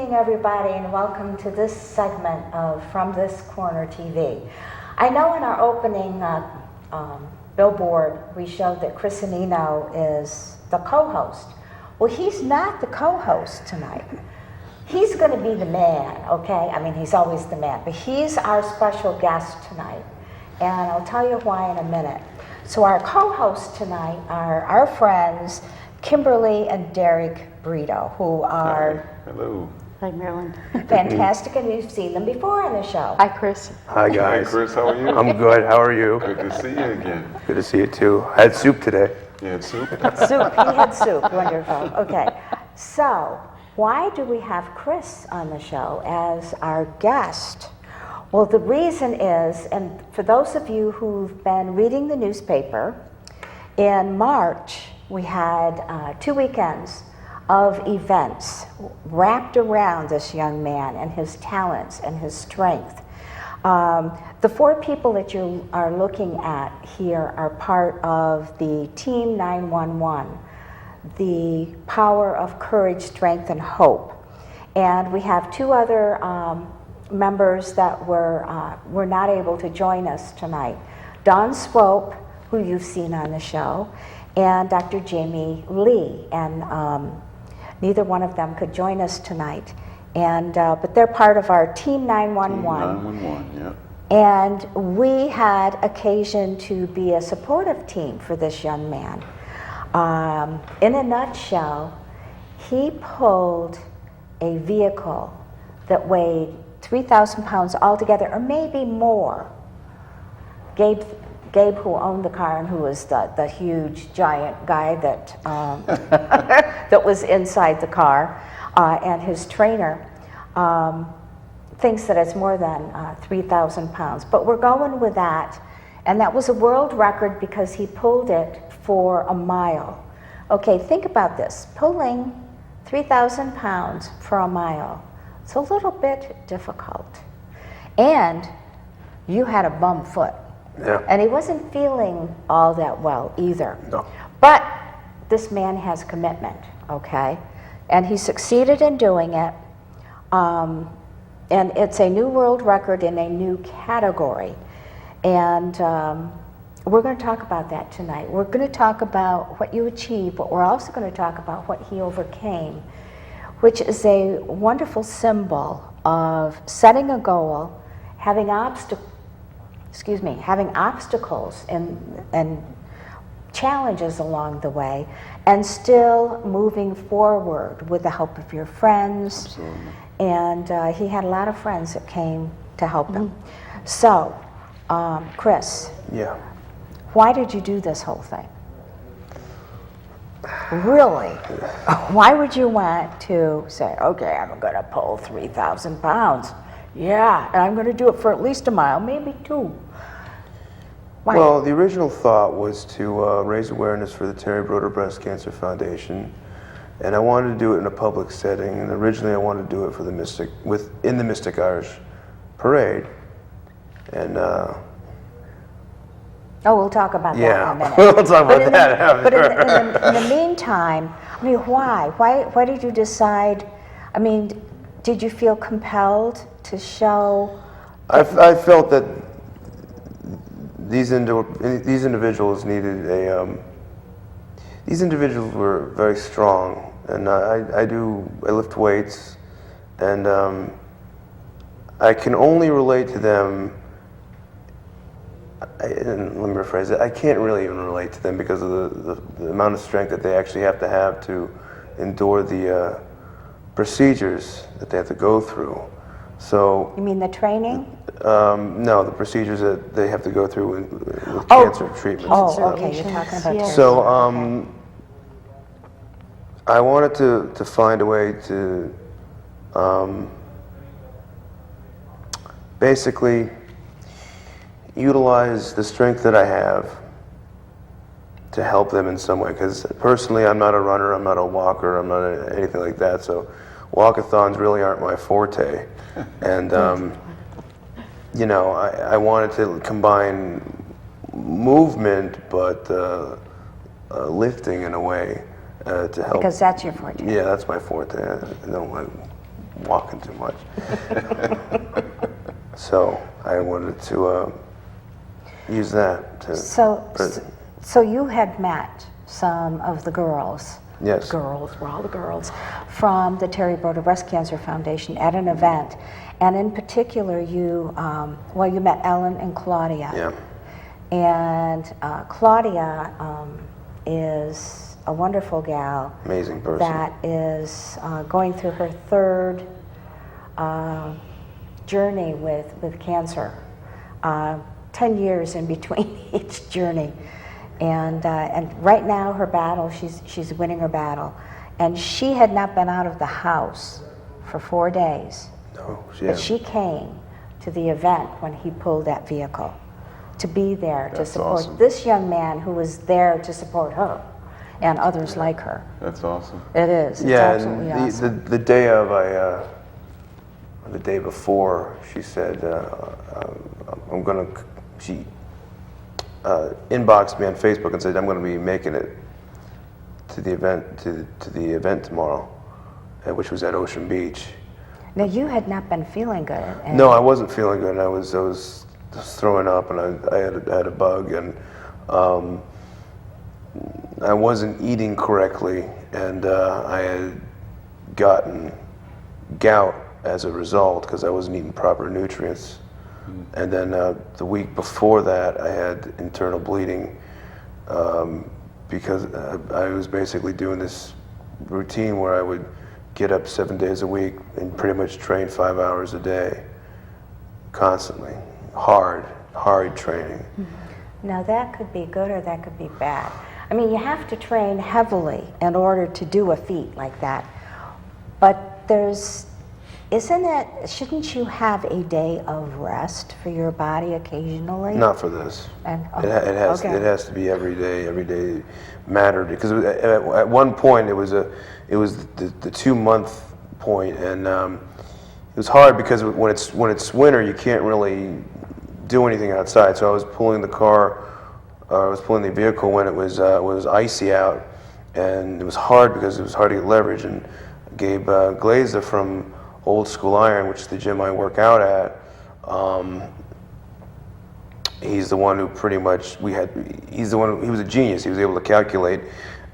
evening, everybody, and welcome to this segment of From This Corner TV. I know in our opening billboard, we showed that Chris Annino is the co-host. Well, he's not the co-host tonight. He's going to be the man, okay? I mean, he's always the man, but he's our special guest tonight, and I'll tell you why in a minute. So our co-hosts tonight are our friends, Kimberly and Derick Brito, who are Hello. Hi, Marilyn. fantastic, and we've seen them before on the show. Hi, Chris. Hi guys. Hey Chris, how are you? I'm good. How are you? Good to see you again. Good to see you too. I had soup today. You had soup? Soup, he had soup, wonderful. Okay, so why do we have Chris on the show as our guest? Well, the reason is, and for those of you who've been reading the newspaper, in March we had 2 weekends of events wrapped around this young man and his talents and his strength. The 4 people that you are looking at here are part of the Team 911, the power of courage, strength, and hope. And we have 2 other members that were not able to join us tonight. Dawn Swope, who you've seen on the show, and Dr. Jamie Lee. And neither one of them could join us tonight. And but they're part of our Team 911. Team 911, yeah. And we had occasion to be a supportive team for this young man. In a nutshell, he pulled a vehicle that weighed 3,000 pounds altogether, or maybe more. Gabe, who owned the car and who was the huge, giant guy that that was inside the car, and his trainer, thinks that it's more than 3,000 pounds. But we're going with that, and that was a world record because he pulled it for a mile. Okay, think about this. Pulling 3,000 pounds for a mile. It's a little bit difficult. And you had a bum foot. Yeah. And he wasn't feeling all that well either. No. But this man has commitment, okay? And he succeeded in doing it. And it's a new world record in a new category. And we're going to talk about that tonight. We're going to talk about what you achieved, but we're also going to talk about what he overcame, which is a wonderful symbol of setting a goal, having obstacles and challenges along the way, and still moving forward with the help of your friends. Absolutely. And he had a lot of friends that came to help him. So, Chris, Yeah. why did you do this whole thing? Really? Why would you want to say, okay, I'm going to pull 3,000 pounds? Yeah, and I'm going to do it for at least a mile, maybe 2. Why? Well, the original thought was to raise awareness for the Terri Brodeur Breast Cancer Foundation, and I wanted to do it in a public setting. And originally, I wanted to do it for the in the Mystic Irish Parade, and we'll talk about that in a minute. we'll talk about that after. But in the meantime, I mean, why? Why did you decide? I mean, did you feel compelled to show? I felt that these individuals needed a. These individuals were very strong, and I lift weights, and I can only relate to them. And let me rephrase it. I can't really even relate to them because of the amount of strength that they actually have to endure the procedures that they have to go through. So. You mean the training? No, the procedures that they have to go through with cancer treatments. Oh, okay. You're talking about. Yes. So I wanted to find a way to basically utilize the strength that I have to help them in some way. Because personally, I'm not a runner, I'm not a walker, I'm not anything like that. So walkathons really aren't my forte. And you know, I wanted to combine movement, but lifting in a way to help. Because that's your forte. Yeah, that's my forte. I don't like walking too much. So I wanted to use that to. So you had met some of the girls. Yes. Girls, we're all the girls, from the Terri Brodeur Breast Cancer Foundation at an event. And in particular, you met Ellen and Claudia. Yeah. And Claudia is a wonderful gal. Amazing person. That is going through her third journey with cancer. 10 years in between each journey. And right now her battle, she's winning her battle. And she had not been out of the house for 4 days. No, But she came to the event when he pulled that vehicle to be there to support this young man who was there to support her and others like her. That's awesome. It is. It's absolutely awesome. The day of, the day before, she said, she inboxed me on Facebook and said, I'm going to be making it to the event, to the event tomorrow, which was at Ocean Beach. Now, you had not been feeling good. No, I wasn't feeling good. I was just throwing up, and I had a bug, and I wasn't eating correctly, and I had gotten gout as a result because I wasn't eating proper nutrients. And then the week before that, I had internal bleeding because I was basically doing this routine where I would get up 7 days a week and pretty much train 5 hours a day, constantly, hard training. Now that could be good or that could be bad. I mean, you have to train heavily in order to do a feat like that. But shouldn't you have a day of rest for your body occasionally? Not for this. Okay. It has to be every day mattered, because at one point it was the 2-month point, and it was hard because when it's winter you can't really do anything outside. So I was pulling the vehicle when it was icy out, and it was hard because it was hard to get leverage. And Gabe Glazer from Old School Iron, which is the gym I work out at, he's the one who pretty much he was a genius. He was able to calculate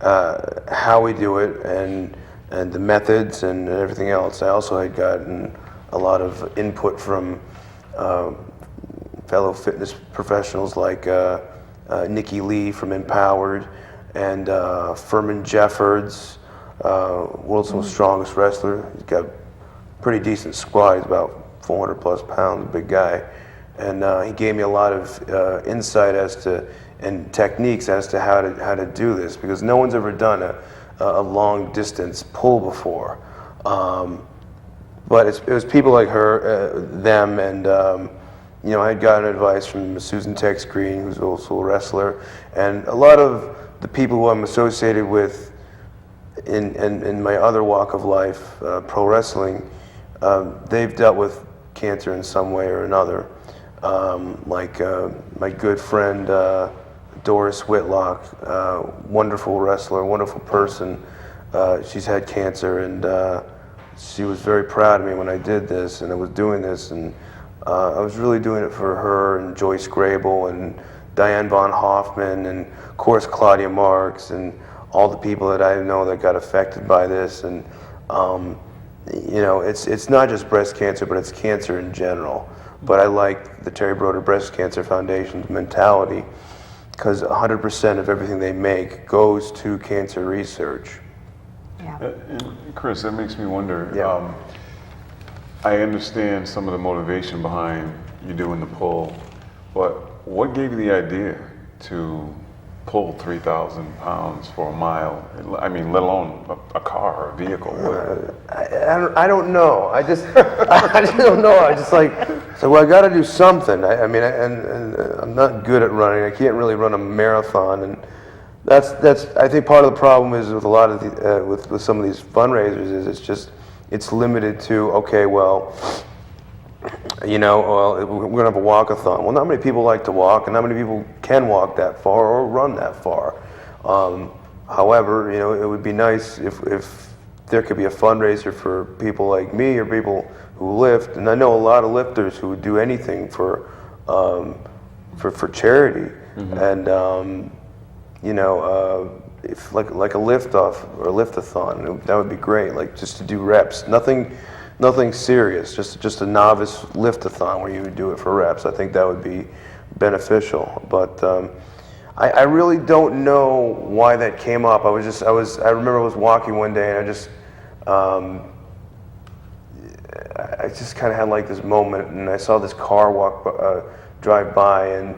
how we do it and the methods and everything else. I also had gotten a lot of input from fellow fitness professionals like Nikki Lee from Empowered and Furman Jeffords, world's most strongest wrestler. He's got pretty decent squat. He's about 400 plus pounds, big guy. And he gave me a lot of insight and techniques as to how to do this, because no one's ever done a long distance pull before. But it was people like them, and I had gotten advice from Susan Tex Green, who's also a wrestler, and a lot of the people who I'm associated with in my other walk of life, pro wrestling. They've dealt with cancer in some way or another. Like my good friend Doris Whitlock, wonderful wrestler, wonderful person. She's had cancer, and she was very proud of me when I did this, and I was doing this, and I was really doing it for her and Joyce Grable and Diane von Hoffman, and of course Claudia Marks, and all the people that I know that got affected by this. And it's not just breast cancer, but it's cancer in general. But I like the Terri Brodeur Breast Cancer Foundation's mentality, because 100% of everything they make goes to cancer research. Yeah. And Chris, that makes me wonder. Yeah. I understand some of the motivation behind you doing the pull, but what gave you the idea to pull 3,000 pounds for a mile? I mean, let alone a car or a vehicle. I don't know. I just don't know. I just well, I got to do something. I mean, and I'm not good at running. I can't really run a marathon, and that's. I think part of the problem is with a lot of with some of these fundraisers is it's limited to, okay, well, we're gonna have a walk-a-thon. Well, not many people like to walk, and not many people can walk that far or run that far. However, it would be nice if there could be a fundraiser for people like me or people who lift, and I know a lot of lifters who would do anything for charity, and you know, if like a lift off or a liftathon, that would be great. Like just to do reps, nothing serious, just a novice liftathon where you would do it for reps. I think that would be beneficial, but. I really don't know why that came up. I remember I was walking one day and I just kind of had like this moment, and I saw this car drive by, and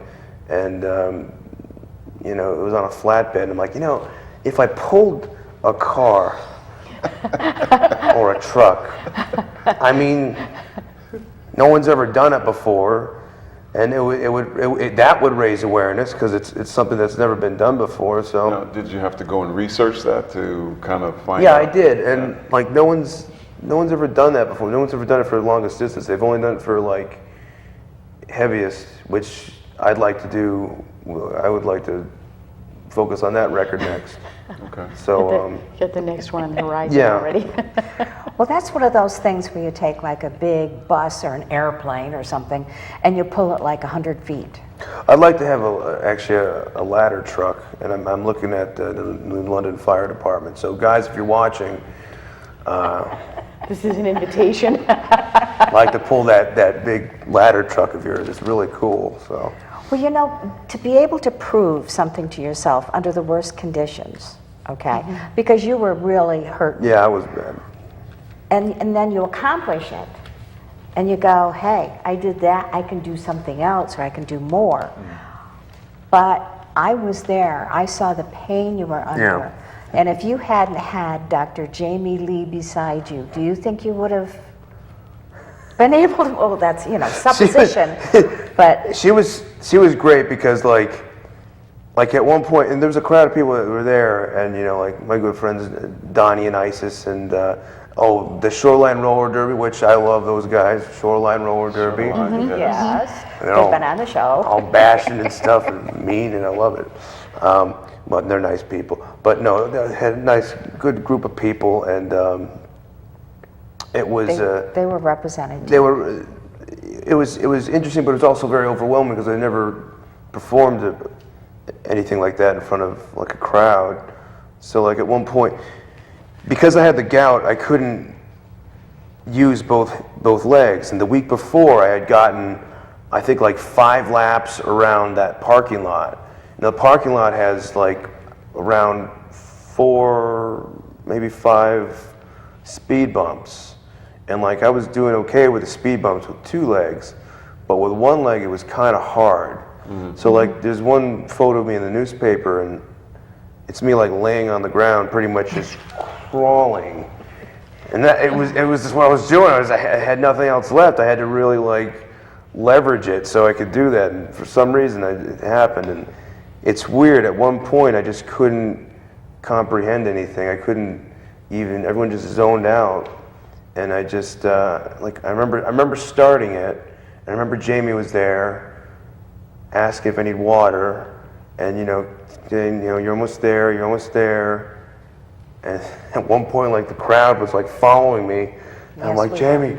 you know, it was on a flatbed. And I'm like, you know, if I pulled a car or a truck, I mean, no one's ever done it before. And that would raise awareness because it's something that's never been done before. So now, did you have to go and research that to kind of find yeah, out? I did, and like no one's ever done that before. No one's ever done it for the longest distance. They've only done it for like heaviest, which I'd like to do. I would like to focus on that record next. Okay. So Get the next one on the horizon Yeah. already. Well, that's one of those things where you take like a big bus or an airplane or something, and you pull it like 100 feet. I'd like to have actually a ladder truck, and I'm looking at the New London Fire Department. So guys, if you're watching, This is an invitation. I'd like to pull that big ladder truck of yours. It's really cool. So. Well, you know, to be able to prove something to yourself under the worst conditions, okay, because you were really hurt. Yeah, I was bad. And then you accomplish it, and you go, hey, I did that, I can do something else, or I can do more. But I was there, I saw the pain you were under. Yeah. And if you hadn't had Dr. Jamie Lee beside you, do you think you would have been able to, well, that's, you know, supposition, but... She was great because like at one point, and there was a crowd of people that were there, and you know, like my good friends Donnie and Isis, and the Shoreline Roller Derby, which I love those guys. Shoreline Roller Derby. Yes, You know, they've been on the show. all bashing and stuff and mean, and I love it. But they're nice people. But no, they had a nice, good group of people, and it was. They were represented. They were. It was interesting, but it was also very overwhelming because I never performed anything like that in front of like a crowd. So like at one point, because I had the gout, I couldn't use both legs. And the week before, I had gotten, I think, like 5 laps around that parking lot. And the parking lot has like around 4, maybe 5 speed bumps. And like I was doing okay with the speed bumps with 2 legs, but with 1 leg it was kind of hard. So like there's one photo of me in the newspaper, and it's me like laying on the ground, pretty much just crawling. And that it was just what I was doing. I had nothing else left. I had to really like leverage it so I could do that. And for some reason it happened. And it's weird. At one point I just couldn't comprehend anything. I couldn't even. Everyone just zoned out. And I just like I remember starting it, and I remember Jamie was there, asking if I need water, and saying, you're almost there. And at one point, like the crowd was like following me, and I'm like, Jamie,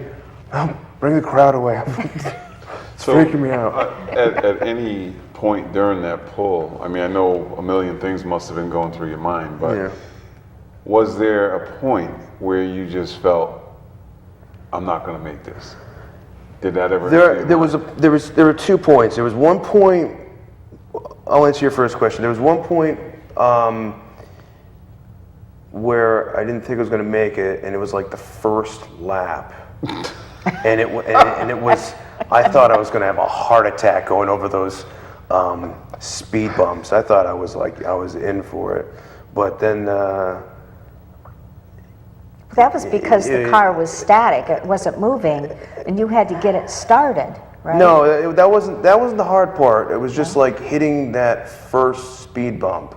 no, bring the crowd away. It's freaking me out. At any point during that pull, I mean, I know a million things must have been going through your mind, but was there a point where you just felt, I'm not going to make this? Did that ever happen? There were 2 points. There was one point. I'll answer your first question. There was one point where I didn't think I was going to make it, and it was like the first lap, and it was. I thought I was going to have a heart attack going over those speed bumps. I thought I was in for it, but then. That was because the car was static, it wasn't moving, and you had to get it started, right? No, that wasn't the hard part. It was just like hitting that first speed bump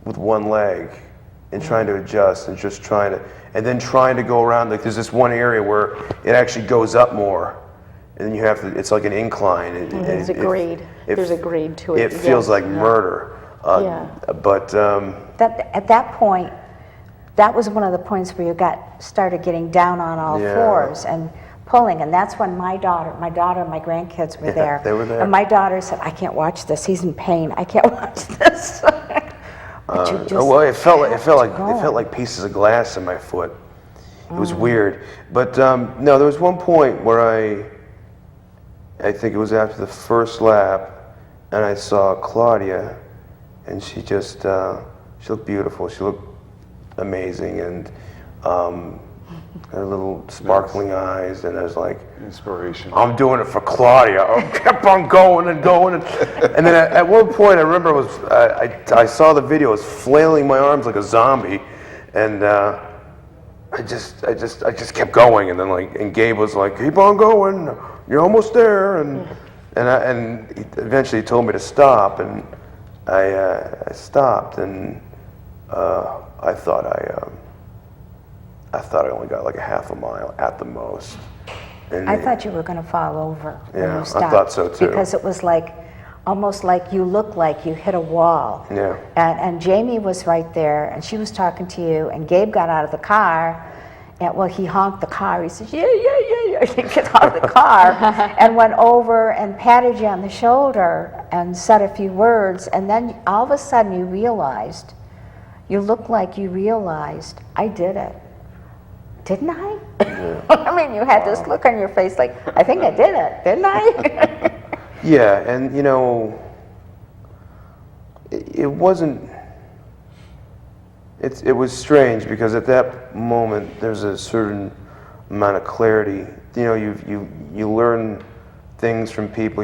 with 1 leg and trying to adjust and just trying to go around. Like there's this one area where it actually goes up more, and then you have to. It's like an incline. There's a grade. There's a grade to it. It feels like murder. Yeah. But At that point, that was one of the points where you started getting down on all Yeah. fours and pulling, and that's when my daughter and my grandkids were there. they were there. And my daughter said, "I can't watch this. He's in pain. I can't watch this." But you just well, it felt going. like pieces of glass in my foot. It was weird, but no, there was one point where I think it was after the first lap, and I saw Claudia, and she looked beautiful. She looked amazing, and her little sparkling eyes, and I was like, Inspiration. I'm doing it for Claudia. I kept on going and going, and then at one point, I remember it was I saw the video. I was flailing my arms like a zombie, and I just kept going, and then and Gabe was like, "Keep on going, you're almost there," and he eventually told me to stop, and I stopped, and I thought I only got like a half a mile at the most. And I thought you were going to fall over when Yeah, you I stopped. thought so, too. Because it was almost like you looked like you hit a wall. Yeah. And Jamie was right there, and she was talking to you, and Gabe got out of the car, and well, he honked the car. He said, "Yeah, yeah, yeah, yeah." He got out of the car and went over and patted you on the shoulder and said a few words, and then all of a sudden you looked like you realized, I did it. Didn't I? I mean, you had this look on your face like, I think I did it, didn't I? Yeah, and it wasn't. It was strange because at that moment there's a certain amount of clarity. You learn things from people.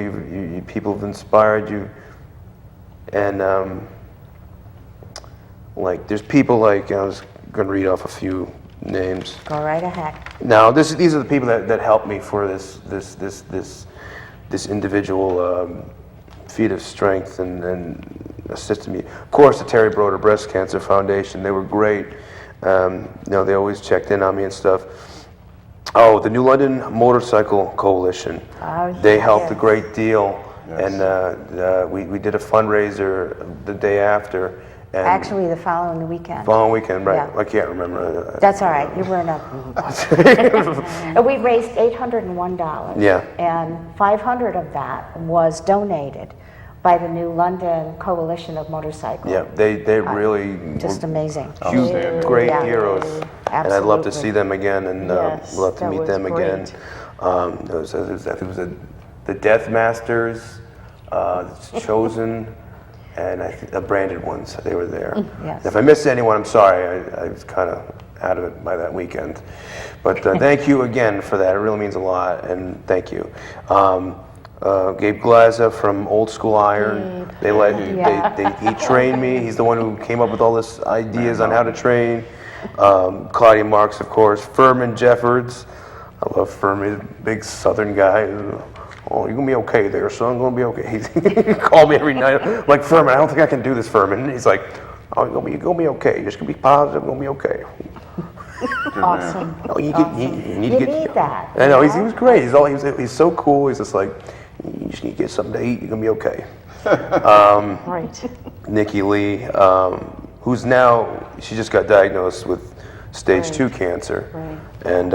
People have inspired you, and there's people I was going to read off a few names. Go right ahead. Now, these are the people that helped me for this individual feat of strength and assisted me. Of course, the Terri Brodeur Breast Cancer Foundation, they were great. They always checked in on me and stuff. Oh, the New London Motorcycle Coalition. Oh, They helped a yes. great deal. Yes. And we did a fundraiser the day after. And Actually, the following weekend. following weekend, right? Yeah. I can't remember. That's all right, you weren't up. And we raised $801. Yeah. And 500 of that was donated by the New London Coalition of Motorcycle. Yeah, they really Just amazing. huge, Outstanding. great Yeah. heroes, and I'd love to Absolutely. see them again, and Yes, love to that meet was them again. great. It was the Death Masters, Chosen, and I think the Branded ones. They were there. Yes. If I missed anyone, I'm sorry. I was kind of out of it by that weekend, but thank you again for that. It really means a lot, and thank you. Gabe Glaza from Old School Iron. He trained me. He's the one who came up with all this ideas on how to train. Claudia Marks, of course. Furman Jeffords. I love Furman, big Southern guy. Oh, you're gonna be okay there, son. Gonna be okay. He called me every night. I'm like, Furman, I don't think I can do this, Furman. He's like, oh, you're gonna be okay. Just gonna be positive. Gonna be okay. Awesome. Oh, you need You to get. need that. I know, he was great. He's so cool. He's just like, you just need to get something to eat. You're gonna be okay. Right. Nikki Lee, who's now, she just got diagnosed with stage 2 cancer. Right. And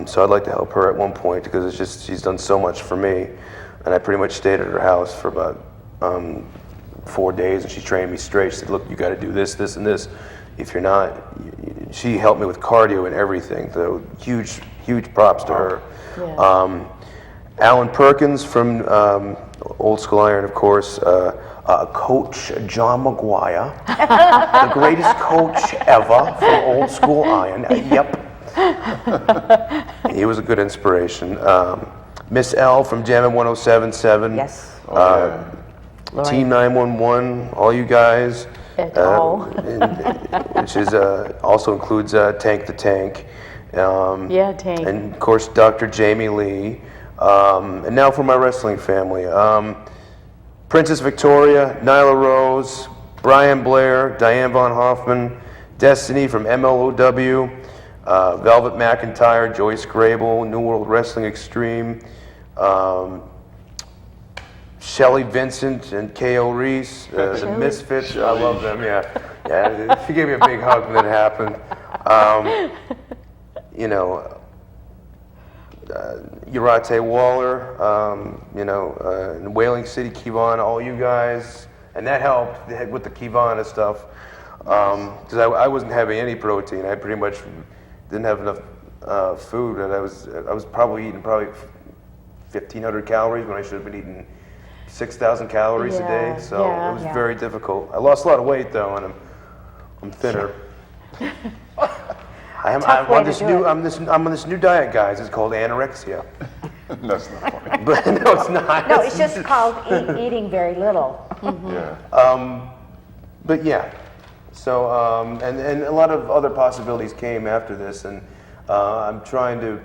so I'd like to help her at one point because it's just, she's done so much for me. And I pretty much stayed at her house for about 4 days, and she trained me straight. She said, look, you got to do this, this, and this. If you're not, she helped me with cardio and everything. So huge props to her. Yeah. Alan Perkins from Old School Iron, of course. Coach John McGuire, the greatest coach ever from Old School Iron. Yep. He was a good inspiration. Miss L from Jammin' 107.7. Yes. Team 911, all you guys. Et al. Which is also includes Tank the Tank. Yeah, Tank. And of course, Dr. Jamie Lee. And now for my wrestling family. Princess Victoria, Nyla Rose, Brian Blair, Diane Von Hoffman, Destiny from MLOW, Velvet McIntyre, Joyce Grable, New World Wrestling Extreme, Shelly Vincent and K.O. Reese, the Misfits. I love them, yeah. She gave me a big hug when that happened. You know, Urate Waller, in Whaling City, Kivana, all you guys, and that helped with the Kivana stuff, because I wasn't having any protein. I pretty much didn't have enough food, and I was probably eating 1,500 calories when I should have been eating 6,000 calories a day. So it was very difficult. I lost a lot of weight though, and I'm thinner. I'm on this new diet, guys. It's called anorexia. That's not funny. But no, it's not. No, it's just called eating very little. Yeah. But yeah, so and a lot of other possibilities came after this, and I'm trying to.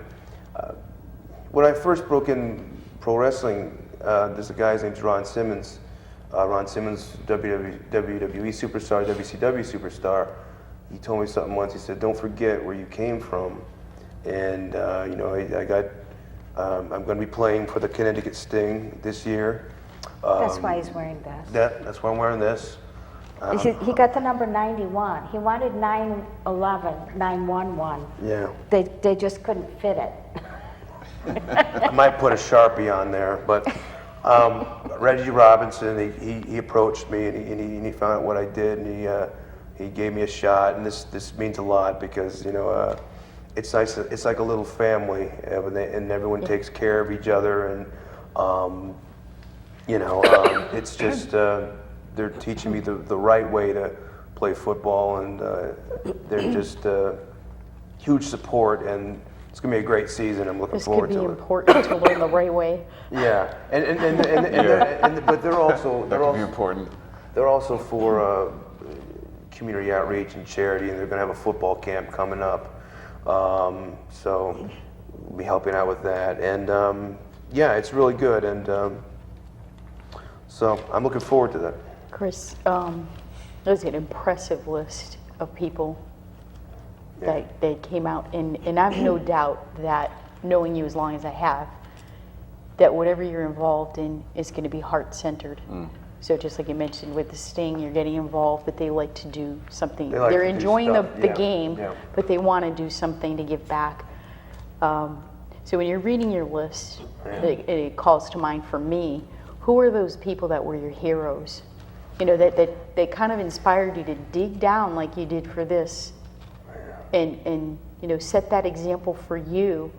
When I first broke in pro wrestling, there's a guy named Ron Simmons. Ron Simmons, WWE superstar, WCW superstar. He told me something once. He said, "Don't forget where you came from," and I got. I'm going to be playing for the Connecticut Sting this year. That's why he's wearing this. That's why I'm wearing this. He got the number 91. He wanted 911, 911. Yeah. They just couldn't fit it. I might put a Sharpie on there, but Reggie Robinson, he approached me and he found out what I did, and he gave me a shot, and this means a lot because it's nice. It's like a little family, and everyone takes care of each other, and it's just they're teaching me the right way to play football, and they're just huge support, and it's gonna be a great season. I'm looking forward to it. This could be important to learn the right way. Yeah, but they're also Important. They're also for community outreach and charity, and they're going to have a football camp coming up. So we'll be helping out with that, and it's really good, and so I'm looking forward to that. Chris, there's an impressive list of people that came out, and I have no doubt that, knowing you as long as I have, that whatever you're involved in is going to be heart-centered. So just like you mentioned with the Sting, you're getting involved, but they like to do something. They're enjoying the game, but they want to do something to give back. So when you're reading your list, it calls to mind for me, who are those people that were your heroes? That kind of inspired you to dig down like you did for this, and set that example for you.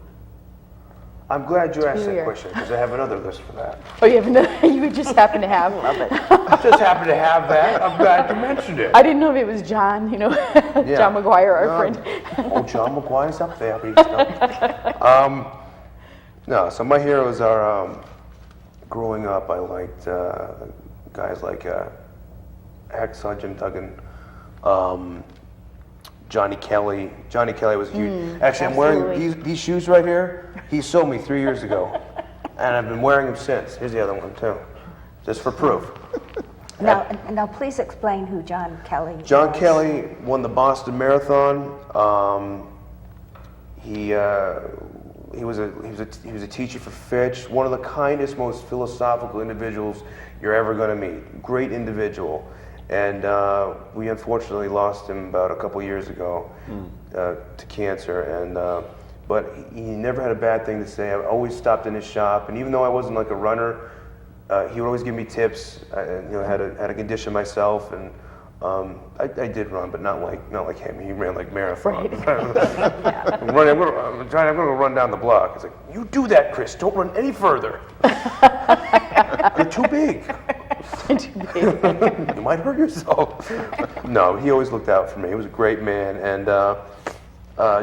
I'm glad you asked that question because I have another list for that. Oh, you have another? You just happen to have? Love it. I just happen to have that. I'm glad you mentioned it. I didn't know if it was John, John McGuire, our friend. Oh, John McGuire's up there. No, so my heroes are, growing up, I liked guys like Hacksaw Jim Duggan, Johnny Kelly. Johnny Kelly was huge. Actually, I'm wearing these shoes right here. He sold me 3 years ago, and I've been wearing them since. Here's the other one too, just for proof. Now, please explain who John Kelly was. John Kelly won the Boston Marathon. He was a teacher for Fitch. One of the kindest, most philosophical individuals you're ever going to meet. Great individual. And we unfortunately lost him about a couple years ago to cancer. And but he never had a bad thing to say. I always stopped in his shop, and even though I wasn't like a runner, he would always give me tips. I had to condition myself, and I did run, but not like him. He ran like marathons. Right. I'm going to run down the block. He's like, "You do that, Chris. Don't run any further. You're too big. You might hurt yourself." No, he always looked out for me. He was a great man. And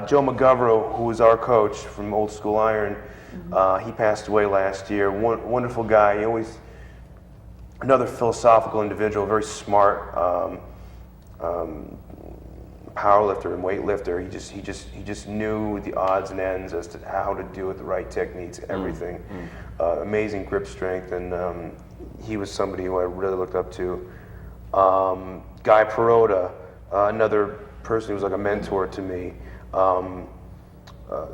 Joe McGovern, who was our coach from Old School Iron, he passed away last year. Wonderful guy. He always another philosophical individual, very smart powerlifter and weightlifter. He just knew the odds and ends as to how to do it, the right techniques, everything. Amazing grip strength, and he was somebody who I really looked up to. Guy Perota, another person who was like a mentor to me.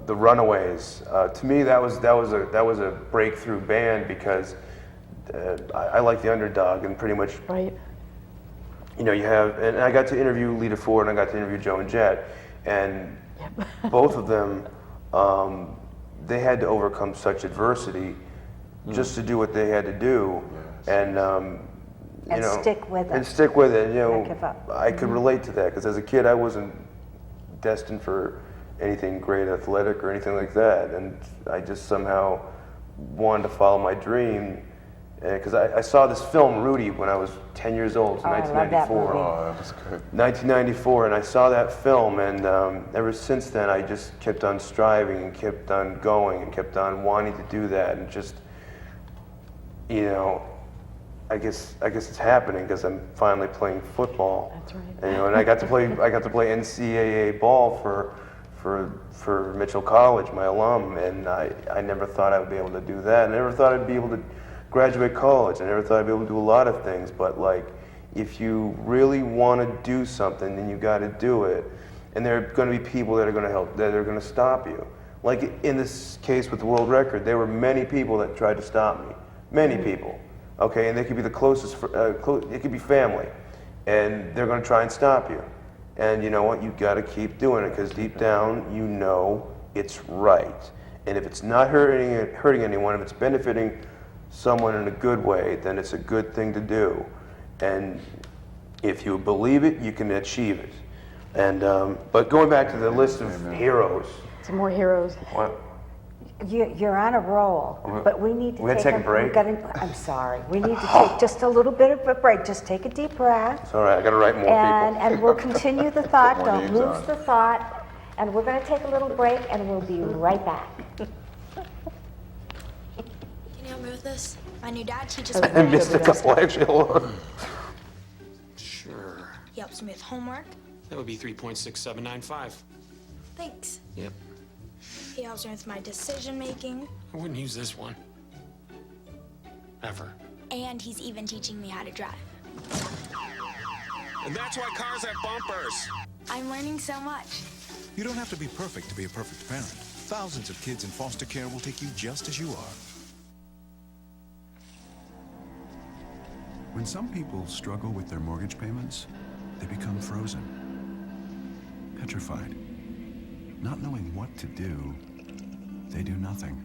The Runaways, to me that was a breakthrough band because I like the underdog, and pretty much, right. You have, and I got to interview Lita Ford, and I got to interview Joan Jett, And both of them, they had to overcome such adversity just to do what they had to do. And you And know, stick with it. and stick with it. You Not give know, up. I could relate to that because as a kid, I wasn't destined for anything great athletic or anything like that, and I just somehow wanted to follow my dream. Because I saw this film, Rudy, when I was 10 years old, in Oh, I love that 1994. movie. Oh, that was good. 1994, and I saw that film, and ever since then, I just kept on striving and kept on going and kept on wanting to do that, and just, you know, I guess it's happening because I'm finally playing football. That's right. And, you know, and I got to play NCAA ball for Mitchell College, my alum, and I never thought I would be able to do that. I never thought I'd be able to graduate college. I never thought I'd be able to do a lot of things, but like, if you really want to do something, then you got to do it. And there are going to be people that are going to help, that are going to stop you. Like in this case with the world record, there were many people that tried to stop me. Many people. Okay, and they could be the closest, it could be family. And they're going to try and stop you. And you know what? You got to keep doing it because deep down, you know it's right. And if it's not hurting anyone, if it's benefiting someone in a good way, then it's a good thing to do. And if you believe it, you can achieve it. And but going back to the list of heroes. Some more heroes. What? You're on a roll, but we need to We gotta take a break? I'm sorry. We need to take just a little bit of a break. Just take a deep breath. It's all right, I got to write more people. And we'll continue the thought. More Don't names lose on. the thought. And we're going to take a little break, and we'll be right back. Can you help me with this? My new dad teaches I me. missed a couple, actually. Hold on. Sure. He helps me with homework. That would be 3.6795. Thanks. Yep. He helps me with my decision making. I wouldn't use this one. Ever. And he's even teaching me how to drive. And that's why cars have bumpers. I'm learning so much. You don't have to be perfect to be a perfect parent. Thousands of kids in foster care will take you just as you are. When some people struggle with their mortgage payments, they become frozen, petrified. Not knowing what to do, they do nothing.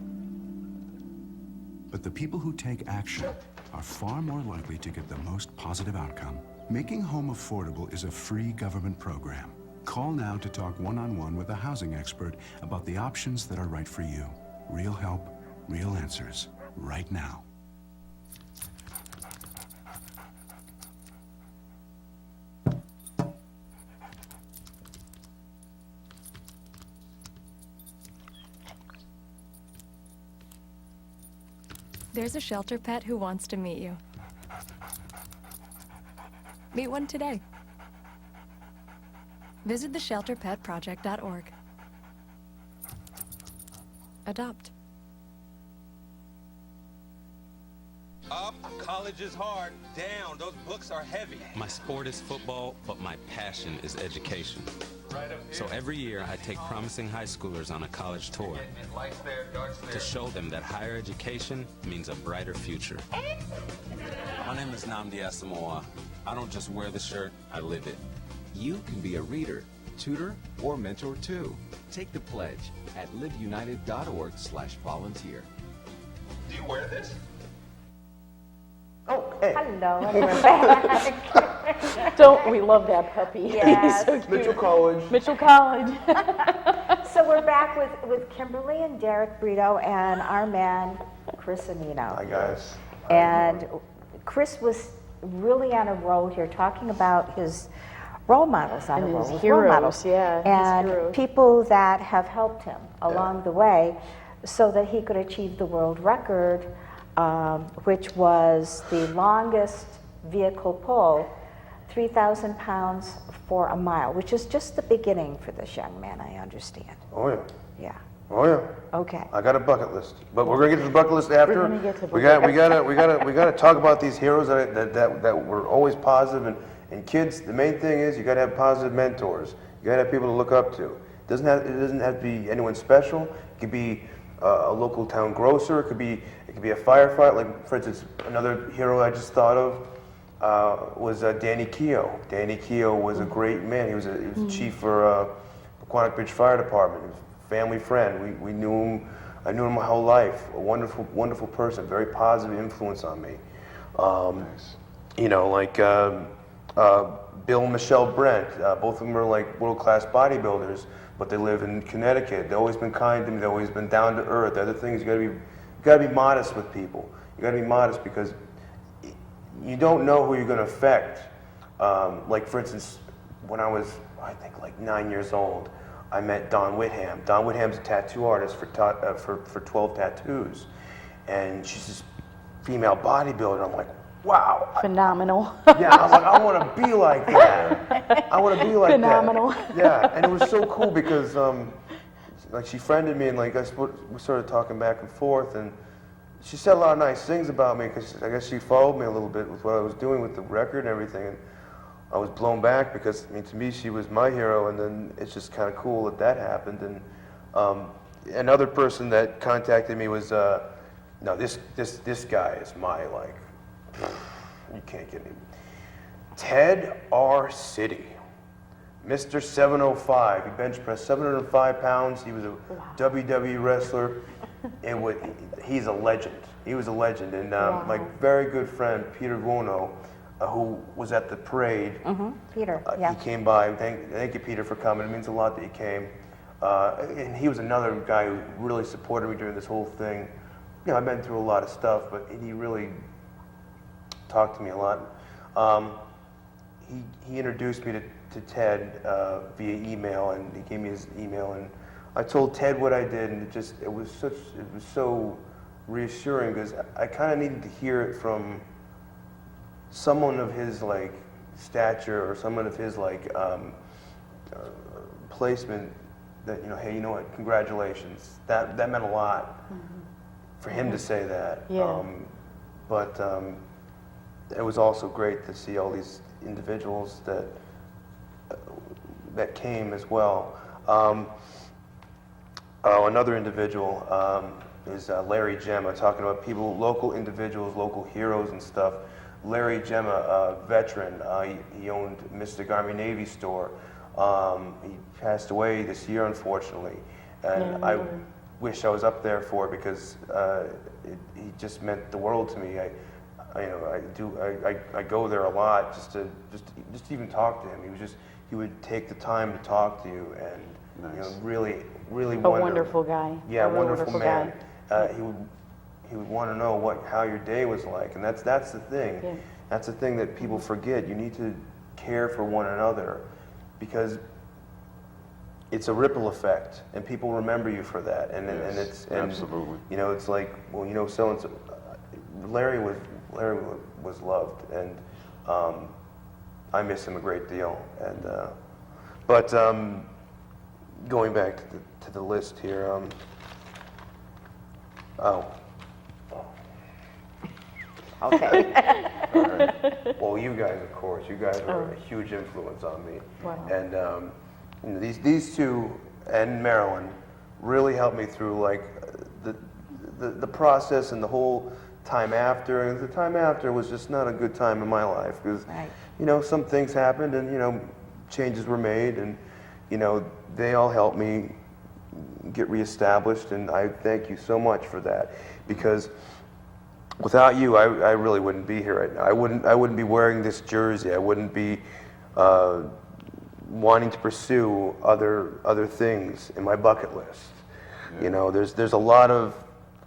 But the people who take action are far more likely to get the most positive outcome. Making home affordable is a free government program. Call now to talk one-on-one with a housing expert about the options that are right for you. Real help, real answers, right now. There's a shelter pet who wants to meet you. Meet one today. Visit theshelterpetproject.org. Adopt. Up, college is hard. Down, those books are heavy. My sport is football, but my passion is education. So every year, I take promising high schoolers on a college tour to show them that higher education means a brighter future. My name is Nnamdi Asamoah. I don't just wear the shirt, I live it. You can be a reader, tutor, or mentor too. Take the pledge at liveunited.org/volunteer. Do you wear this? Oh, hey. Hello, and we're back. Don't we love that puppy? Yes. He's so cute. Mitchell College. Mitchell College. So we're back with Kimberly and Derick, Brito, and our man, Chris Annino. Hi, guys. And Chris was really on a roll here, talking about his role models on And a roll. his role heroes, models. yeah, his And heroes. people that have helped him along the way so that he could achieve the world record, which was the longest vehicle pull, 3,000 pounds for a mile, which is just the beginning for this young man, I understand. Oh, yeah. Yeah. Oh, yeah. Okay. I got a bucket list, but we're gonna get to the bucket list after. We're gonna get to we gotta talk about these heroes that were always positive, and kids. The main thing is you gotta have positive mentors. You gotta have people to look up to. It doesn't have to be anyone special. It could be a local town grocer. It could be a firefighter. Like for instance, another hero I just thought of was Danny Keough. Danny Keough was a great man. He was a chief for Quantic Bridge Fire Department. He was a family friend. We knew him. I knew him my whole life. A wonderful, wonderful person. Very positive influence on me. Nice. You know, like Bill and Michelle Brent. Both of them are like world-class bodybuilders, but they live in Connecticut. They've always been kind to me. They've always been down to earth. The other thing is you gotta be modest with people. You gotta be modest because you don't know who you're gonna affect. Like for instance, when I was, I think like 9 years old, I met Dawn Whitham. Dawn Whitham's a tattoo artist for 12 tattoos, and she's this female bodybuilder. I'm like, wow. Phenomenal. Yeah, I was like, I want to be like that. I want to be like Phenomenal. that. Yeah, and it was so cool because like she friended me and like we started talking back and forth, and she said a lot of nice things about me because I guess she followed me a little bit with what I was doing with the record and everything, and I was blown back because I mean to me she was my hero, and then it's just kind of cool that happened. And another person that contacted me was no, this guy is my like, you can't get him. Ted R. City, Mr. 705. He bench pressed 705 pounds. He was a WWE wrestler. He's a legend. He was a legend. And my very good friend, Peter Vuono, who was at the parade. Peter, yeah. He came by. Thank you, Peter, for coming. It means a lot that you came. And he was another guy who really supported me during this whole thing. You know, I've been through a lot of stuff, but he really talked to me a lot. He introduced me to Ted via email, and he gave me his email, and I told Ted what I did, and it was so reassuring because I kind of needed to hear it from someone of his like stature or someone of his like placement. That hey, you know what? Congratulations. That meant a lot for him to say that. Yeah. But it was also great to see all these individuals that came as well. Another individual is Larry Gemma, talking about people, local individuals, local heroes and stuff. Larry Gemma, a veteran, he owned Mystic Army Navy store. He passed away this year, unfortunately, and I wish I was up there for it because he just meant the world to me. I go there a lot just to even talk to him. He would take the time to talk to you, and really a wonderful guy. Yeah, a really wonderful man. Guy. He would want to know how your day was like, and that's the thing. Yeah. That's the thing that people forget. You need to care for one another because it's a ripple effect, and people remember you for that. And it's absolutely. It's like, well, so and so. Larry was loved, and I miss him a great deal. And but going back to the list here. Okay. All right. Well, you guys, of course, you guys were a huge influence on me. Wow. And these two and Marilyn really helped me through like the process and the whole time after. And the time after was just not a good time in my life because some things happened and changes were made, and they all helped me get reestablished, and I thank you so much for that because without you, I really wouldn't be here right now. I wouldn't be wearing this jersey. I wouldn't be wanting to pursue other things in my bucket list. Yeah. There's a lot of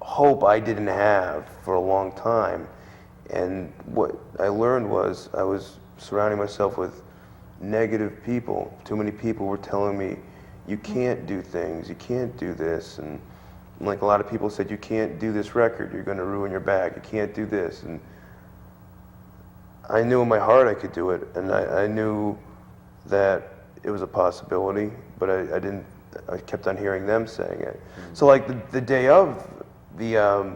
hope I didn't have for a long time, and what I learned was I was surrounding myself with negative people. Too many people were telling me, you can't do things, you can't do this, and like a lot of people said, you can't do this record, you're going to ruin your back, you can't do this. And I knew in my heart I could do it, and I knew that it was a possibility, but I kept on hearing them saying it. So like the day of the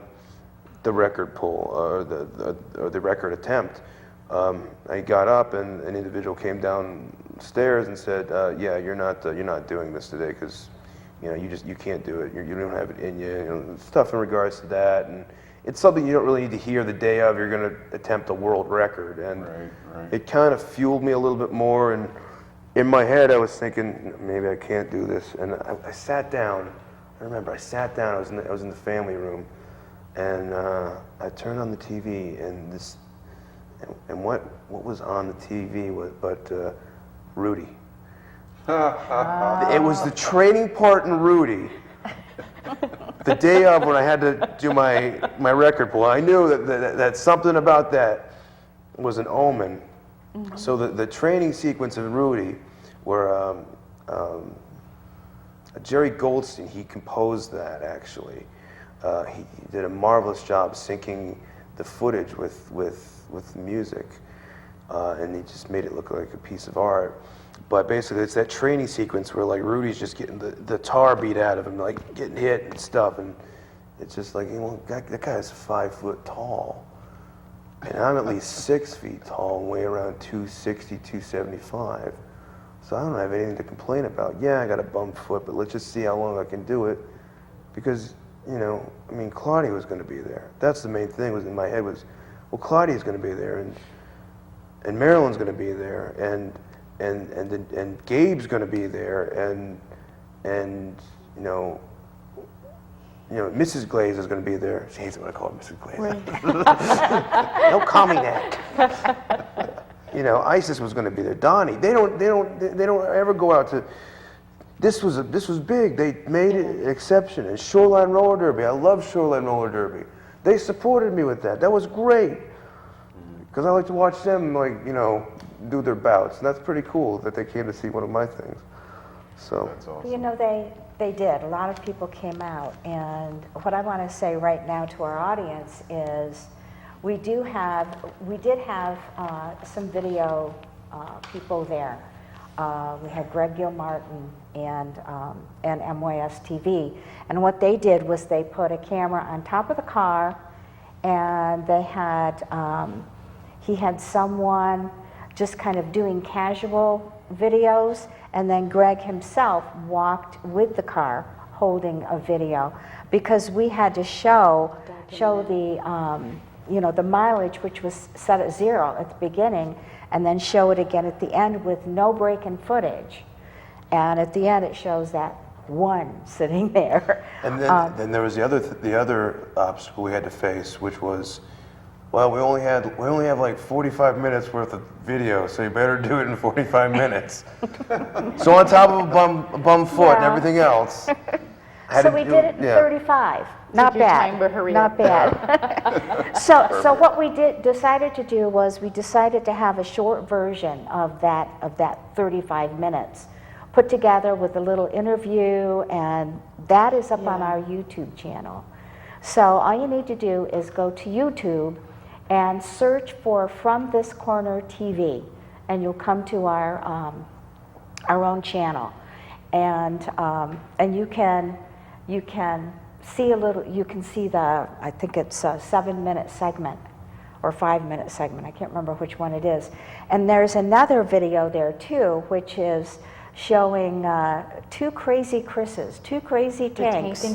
record pull or the record attempt, I got up and an individual came downstairs and said, "Yeah, you're not doing this today because you can't do it. You don't have it in you." Stuff in regards to that, and it's something you don't really need to hear the day of. You're going to attempt a world record, and it kind of fueled me a little bit more. And in my head, I was thinking, maybe I can't do this. And I sat down. I remember I sat down. I was in the family room, and I turned on the TV, and what was on the TV but Rudy. It was the training part in Rudy. The day of, when I had to do my record pull, I knew that something about that was an omen. Mm-hmm. So the training sequence of Rudy, where Jerry Goldstein, he composed that actually. He did a marvelous job syncing the footage with music, and he just made it look like a piece of art. But basically, it's that training sequence where like Rudy's just getting the tar beat out of him, like getting hit and stuff, and it's just like, you know, that guy's 5 foot tall, and I'm at least 6 feet tall and weigh around 260, 275. So I don't have anything to complain about. Yeah, I got a bum foot, but let's just see how long I can do it, because, you know, I mean, Claudia was going to be there. That's the main thing was in my head was, well, Claudia's going to be there, and Marilyn's going to be there, and Gabe's going to be there, and you know, Mrs. Glaze is going to be there. She hates it when I call her Mrs. Glaze. Right. Don't call me that. You know, Isis was going to be there. Donnie. They don't ever go out to. This was big. They made it an exception. And Shoreline Roller Derby. I love Shoreline Roller Derby. They supported me with that. That was great. Because I like to watch them, like, you know, do their bouts, and that's pretty cool that they came to see one of my things. So that's awesome. You know, they did. A lot of people came out, and what I want to say right now to our audience is, we did have some video people there. We had Greg Gilmartin and MYS TV, and what they did was they put a camera on top of the car, and they had he had someone just kind of doing casual videos, and then Greg himself walked with the car holding a video, because we had to show the you know, the mileage, which was set at 0 at the beginning, and then show it again at the end with no break in footage. And at the end it shows that one sitting there. And then there was the other obstacle we had to face, which was, well, we only have like 45 minutes worth of video, so you better do it in 45 minutes. So on top of a bum foot and everything else. So we did it in 35. Not bad. Time, but hurry Not up. bad. So what we decided to do was we decided to have a short version of that 35 minutes put together with a little interview, and that is up on our YouTube channel. So all you need to do is go to YouTube and search for From This Corner TV, and you'll come to our own channel, and you can see I think it's a 7-minute segment or 5-minute segment. I can't remember which one it is. And there's another video there too, which is showing two crazy Chris's, two crazy tanks.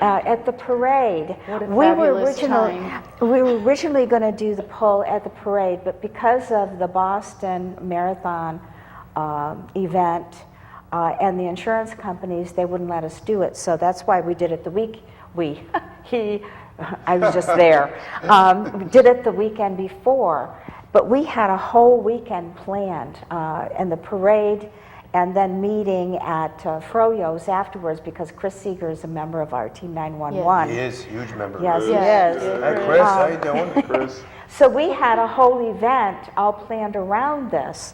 At the parade. What a fabulous time. We were originally going to do the pull at the parade, but because of the Boston Marathon event and the insurance companies, they wouldn't let us do it. So that's why we did it I was just there. We did it the weekend before, but we had a whole weekend planned, and the parade, and then meeting at Froyo's afterwards, because Chris Seeger is a member of our Team 911. He is a huge member. Yes, he is. Hi, Chris. How you doing, Chris? So we had a whole event all planned around this.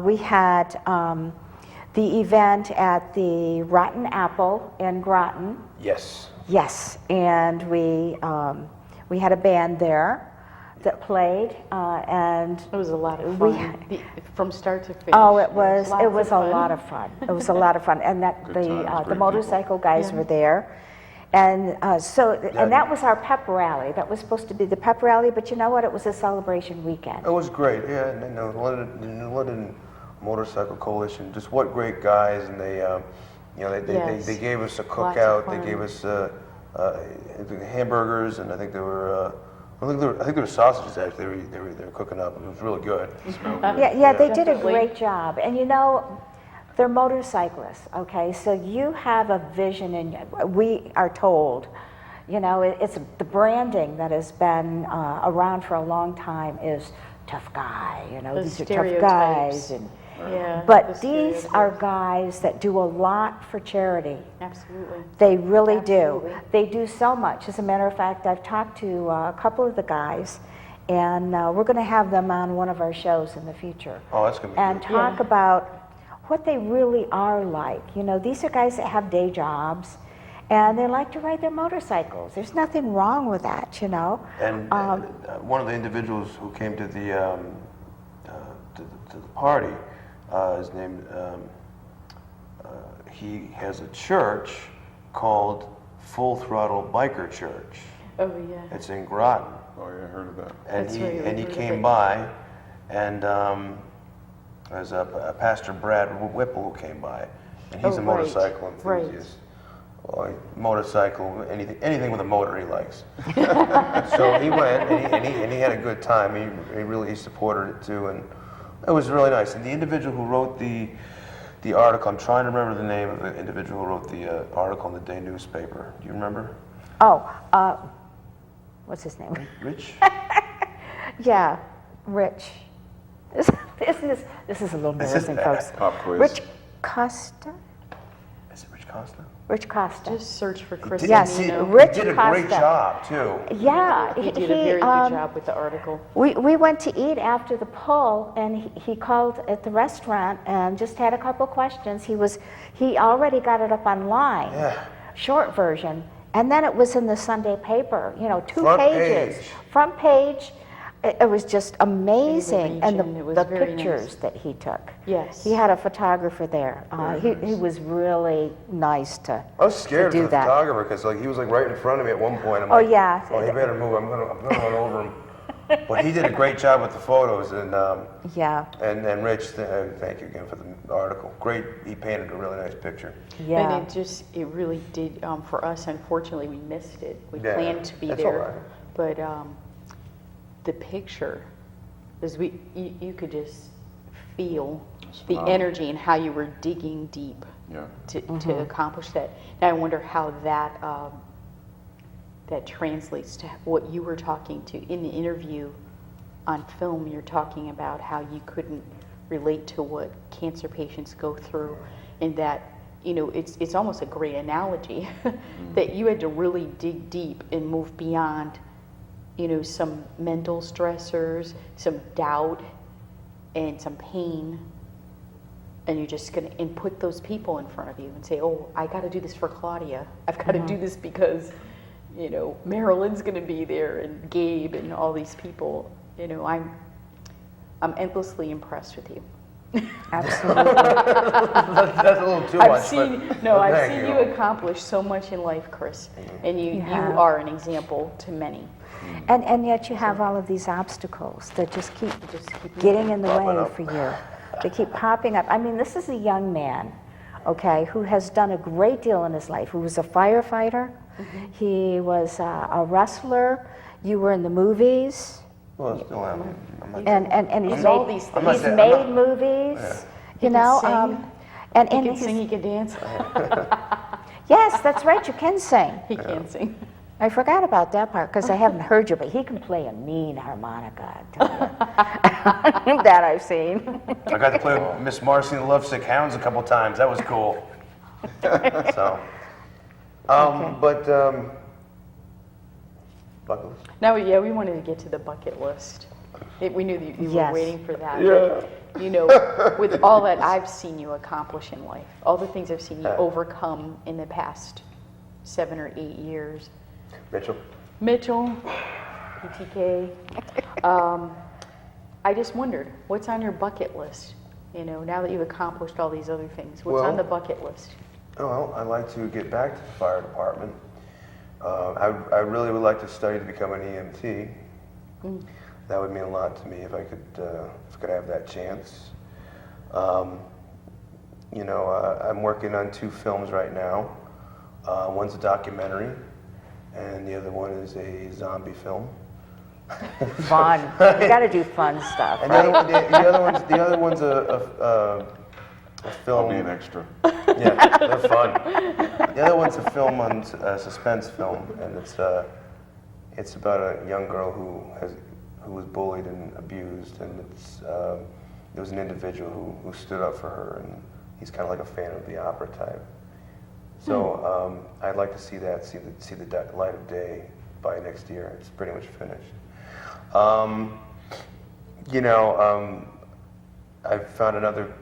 We had the event at the Rotten Apple in Groton. Yes. Yes, and we had a band there that played, and it was a lot of fun. From start to finish. Oh, it was a lot of fun. It was a lot of fun, and that the motorcycle guys were there, and and that was our pep rally. That was supposed to be the pep rally, but you know what? It was a celebration weekend. It was great. Yeah, and the London Motorcycle Coalition. Just what great guys, and they gave us a cookout. They gave us hamburgers, and I think there were I think there were sausages actually. They were cooking up. It was really good. Yeah, they did a Definitely. great job. And you know, they're motorcyclists, okay? So you have a vision, and we are told, you know, it's the branding that has been around for a long time is tough guy, you know, The these are tough stereotypes. guys. And, Yeah. but the these stereotypes. are guys that do a lot for charity. Absolutely. They really Absolutely. do. They do so much. As a matter of fact, I've talked to a couple of the guys, and we're going to have them on one of our shows in the future. Oh, that's gonna be And good. talk about what they really are like. You know, these are guys that have day jobs, and they like to ride their motorcycles. There's nothing wrong with that, you know. And one of the individuals who came to the party, his name, he has a church called Full Throttle Biker Church. Oh, yeah. It's in Groton. Oh yeah, I heard of that. And That's he right, we and he heard of came it. by, and there's a Pastor Brad Whipple who came by, and he's Oh, a right, motorcycle right. enthusiast. Well, motorcycle, anything with a motor he likes. So he went and he had a good time. He really supported it too, and it was really nice. And the individual who wrote the article, I'm trying to remember the name of the individual who wrote the article in the day newspaper. Do you remember? Oh, what's his name? Rich? Yeah, Rich. This is a little embarrassing, folks. Pop quiz. Rich Costa? Is it Rich Costa? Rich Costa. Just search for Chris Yes, Annino. Rich He did a Costa. great job too. Yeah, He did a very good job with the article. We went to eat after the poll, and he called at the restaurant and just had a couple questions. He already got it up online, Yeah. short version, and then it was in the Sunday paper. You know, two Front pages, page. front page. It was just amazing, and region, it was the very pictures nice. that he took. Yes. He had a photographer there. He was really nice to. I was scared to do of the that. photographer because he was like right in front of me at one point. I'm Oh, like, yeah. Oh, you better move. I'm gonna run over him. But he did a great job with the photos, and Yeah, and Rich, thank you again for the article. Great, he painted a really nice picture. yeah. And it really did, for us, unfortunately, we missed it. We Yeah, planned to be that's there. all right. But the picture, because you could just feel the Wow. energy and how you were digging deep Yeah. to accomplish that. Now I wonder how that translates to what you were talking to in the interview on film. You're talking about how you couldn't relate to what cancer patients go through, and that it's almost a great analogy that you had to really dig deep and move beyond some mental stressors, some doubt, and some pain, and you're just going to put those people in front of you and say, oh, I got to do this for Claudia. I've got to do this because, Marilyn's going to be there, and Gabe, and all these people. I'm endlessly impressed with you. Absolutely. That's a little too I've much. seen but I've thank seen you accomplish so much in life, Chris, and you have. are an example to many. And yet you have all of these obstacles that just keep getting in the Popping way up. for you. They keep popping up. I mean, this is a young man, okay, who has done a great deal in his life. Who was a firefighter. He was a wrestler. You were in the movies. Well, still am. I'm not- And he's He's made, all these things. he's made movies, you know. sing. And He and can he's- sing, he can dance. yes, that's right, you can sing. He can sing. I forgot about that part because I haven't heard you, but he can play a mean harmonica, I tell you. That I've seen. I got to play with Miss Marcy and the Lovesick Hounds a couple times. That was cool. So, but bucket list. Now, yeah, we wanted to get to the bucket list. We knew that you were Yes. waiting for that. But, with all that I've seen you accomplish in life, all the things I've seen you overcome in the past 7 or 8 years. Mitchell, PTK. I just wondered, what's on your bucket list? Now that you've accomplished all these other things, what's on Well- the bucket list? Well, I'd like to get back to the fire department. I really would like to study to become an EMT. That would mean a lot to me if I could have that chance. I'm working on 2 films right now. One's a documentary, and the other one is a zombie film. Fun. You got to do fun stuff, And right? the other one's a film. I'll be an extra. Yeah, they're fun. The other one's a film on a suspense film, and it's about a young girl who was bullied and abused, and there was an individual who stood up for her, and he's kind of like a fan of the opera type. So I'd like to see that see the light of day by next year. It's pretty much finished. I've found another.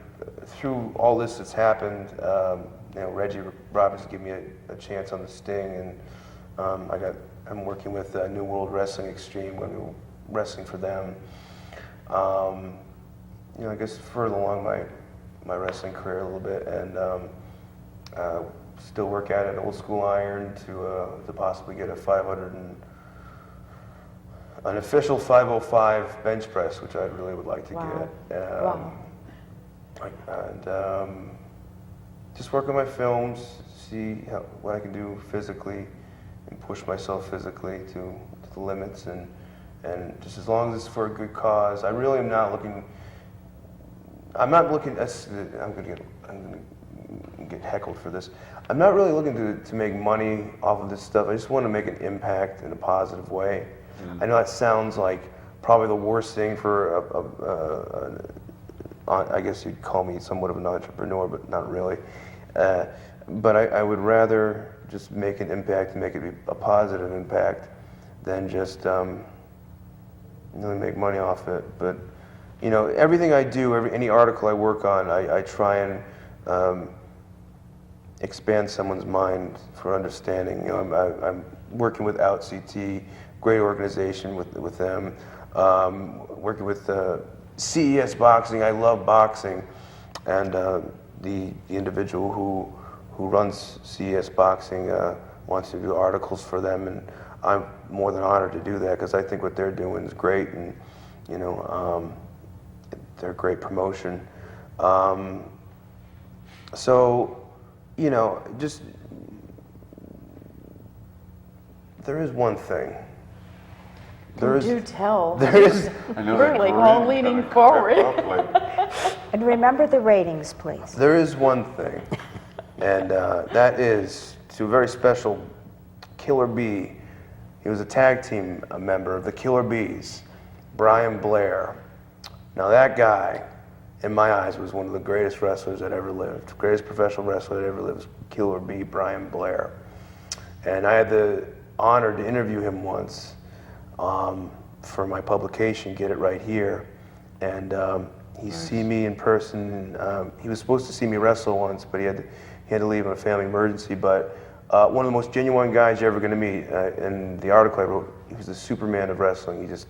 Through all this that's happened, Reggie Roberts gave me a chance on the Sting, and I'm working with New World Wrestling Extreme, going to be wrestling for them. I guess further along my wrestling career a little bit, and still work at an Old School Iron to possibly get an official 505 bench press, which I really would like to get. And just work on my films, see what I can do physically, and push myself physically to the limits, and just as long as it's for a good cause. I really am not looking. I'm not looking. I'm gonna get heckled for this. I'm not really looking to make money off of this stuff. I just want to make an impact in a positive way. I know that sounds like probably the worst thing for I guess you'd call me somewhat of an entrepreneur, but not really. But I would rather just make an impact and make it a positive impact than just really make money off it. But everything I do, any article I work on, I try and expand someone's mind for understanding. I'm working with OutCT, great organization with them. Working with CES Boxing, I love boxing, and the individual who runs CES Boxing wants to do articles for them, and I'm more than honored to do that because I think what they're doing is great, and they're great promotion. Just there is one thing. Do tell. There is. We're like all leaning forward. And remember the ratings, please. There is one thing, and that is to a very special Killer Bee. He was a tag team member of the Killer Bees, Brian Blair. Now that guy, in my eyes, was one of the greatest wrestlers that ever lived, greatest professional wrestler that ever lived, was Killer Bee, Brian Blair. And I had the honor to interview him once for my publication, Get It Right Here. And he see me in person. He was supposed to see me wrestle once, but he had to leave in a family emergency. But one of the most genuine guys you're ever going to meet. In the article I wrote, he was the Superman of wrestling. He just